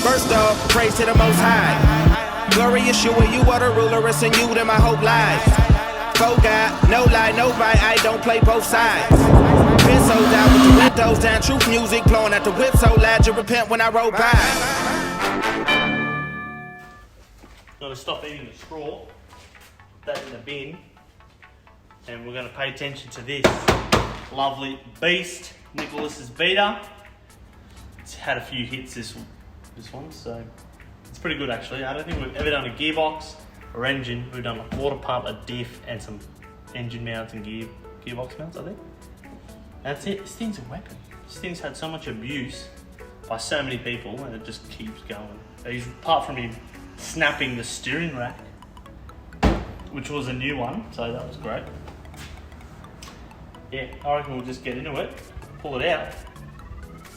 First off, praise to the Most High. Glorious you and you are the ruler, it's in you that my hope lies. Faux God, no lie, no bite, I don't play both sides. Been sold out with the windows down, truth music blowing at the whip so loud you repent when I roll by. Gotta stop eating the straw, put that in the bin, and we're gonna pay attention to this lovely beast, Nicholas's beater. It's had a few hits this one, so it's pretty good actually. I don't think we've ever done a gearbox or engine. We've done a water pump, a diff, and some engine mounts and gearbox mounts, I think. That's it. This thing's a weapon. This thing's had so much abuse by so many people, and it just keeps going. Apart from him snapping the steering rack, which was a new one, so that was great. Yeah, I reckon we'll just get into it, pull it out,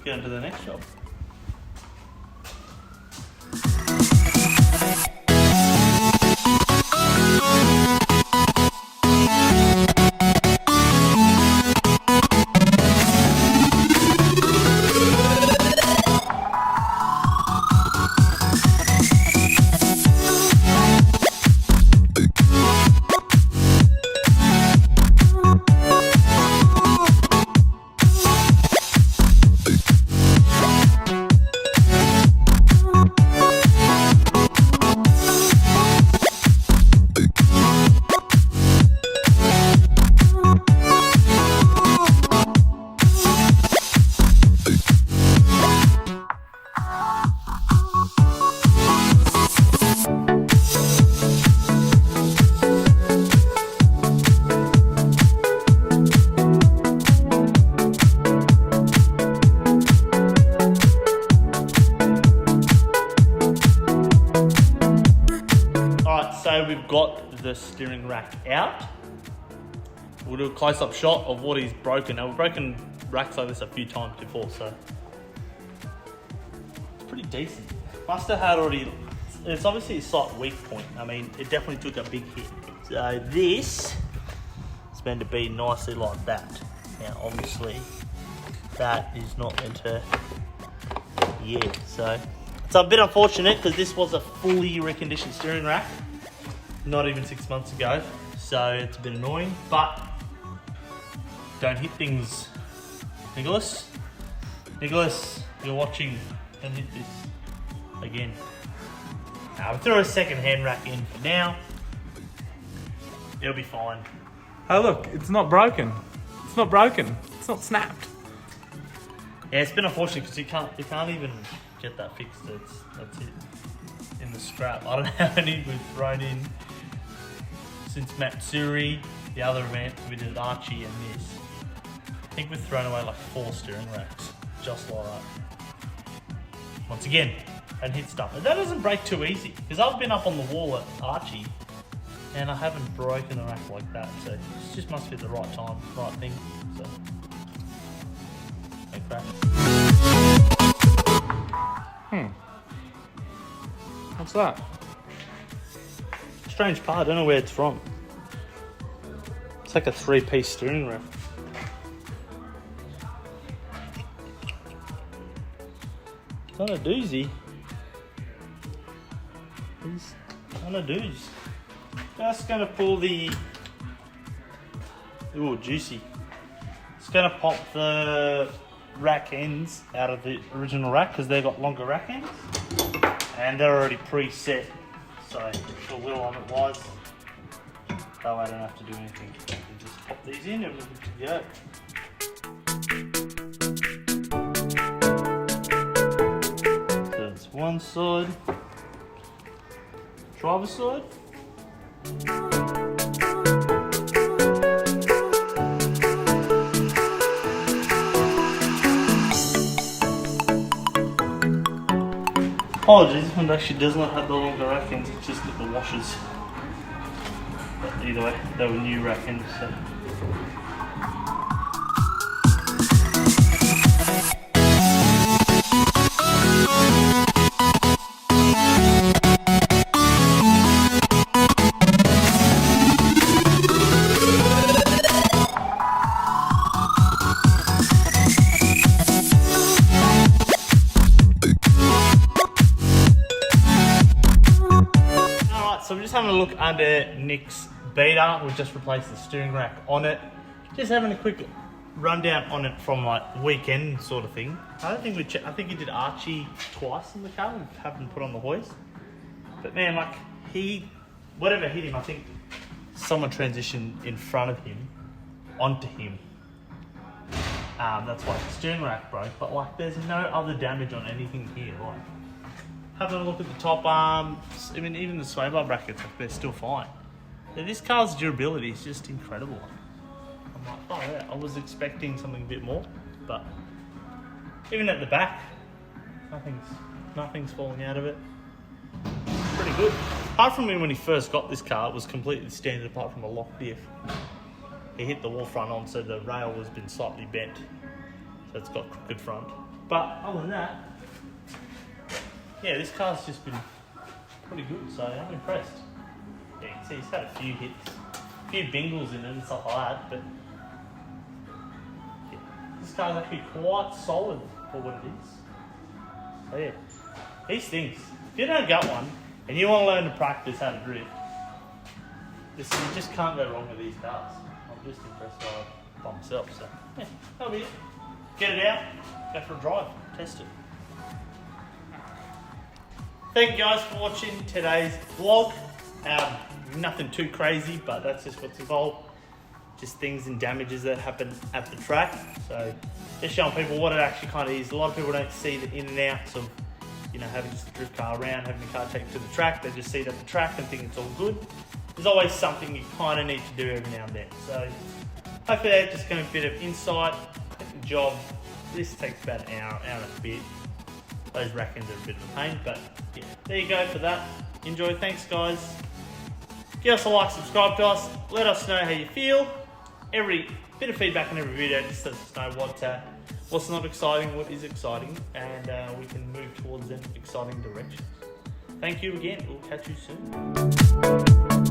get into the next job. So we've got the steering rack out. We'll do a close-up shot of what he's broken. Now we've broken racks like this a few times before, so it's pretty decent. Must have had already, it's obviously a slight weak point. I mean, it definitely took a big hit. So this is meant to be nicely like that. Now obviously that is not meant to, yeah, so it's a bit unfortunate because this was a fully reconditioned steering rack not even 6 months ago, so it's a bit annoying, but don't hit things, Nicholas. Nicholas, you're watching, don't hit this again. Now we'll throw a second hand rack in for now. It'll be fine. Oh look, it's not broken. It's not broken. It's not snapped. Yeah, it's been unfortunate because you can't even get that fixed. That's it. In the scrap. I don't know how many we've thrown in since Matsuri, the other event. We did Archie and this. I think we've thrown away like 4 steering racks, just like that. Once again, and hit stuff. And that doesn't break too easy, because I've been up on the wall at Archie and I haven't broken a rack like that, so it just must be the right time, right thing. So, no crash. What's that? Strange part, I don't know where it's from. It's like a 3-piece steering rack. Kind of doozy. It's kind of doozy. Just gonna pull the, ooh, juicy. It's gonna pop the rack ends out of the original rack because they've got longer rack ends and they're already preset, so sure will on it wise. That way I don't have to do anything. I can just pop these in and we're good to go. So that's one side. Driver's side. Apologies, this one actually does not have the longer rack ends, it's just got the washers. But either way, they were new rack ends, so. having a look under Nick's beater. We've just replaced the steering rack on it. Just having a quick rundown on it from like weekend sort of thing. I don't think I think he did Archie twice in the car. We haven't put on the hoist. But man, like whatever hit him, I think someone transitioned in front of him onto him. That's why the steering rack broke. But like, there's no other damage on anything here. Like, having a look at the top arms, I mean, even the sway bar brackets, like, they're still fine. So this car's durability is just incredible. I'm like, oh yeah, I was expecting something a bit more, but even at the back, nothing's falling out of it. Pretty good. Apart from when he first got this car, it was completely standard apart from a lock diff. He hit the wall front on, so the rail has been slightly bent, so it's got crooked front. But other than that, yeah, this car's just been pretty good, so I'm impressed. Yeah, you can see he's had a few hits, a few bingles in it and stuff like that, but yeah, this car's actually quite solid for what it is. So yeah, these things, if you don't get one and you want to learn to practice how to drift, you just can't go wrong with these cars. I'm just impressed by myself, so yeah, that'll be it. Get it out, go for a drive, test it. Thank you guys for watching today's vlog. Nothing too crazy, but that's just what's involved. Just things and damages that happen at the track. So just showing people what it actually kind of is. A lot of people don't see the in and outs of, you know, having just a drift car around, having the car taken to the track. They just see it at the track and think it's all good. There's always something you kind of need to do every now and then. So hopefully that just gave a bit of insight. Take the job. This takes about an hour and a bit. Those rack-ins are a bit of a pain, but yeah, there you go for that. Enjoy. Thanks, guys. Give us a like, subscribe to us. Let us know how you feel. Every bit of feedback on every video just lets us know what's not exciting, what is exciting, and we can move towards them exciting directions. Thank you again. We'll catch you soon.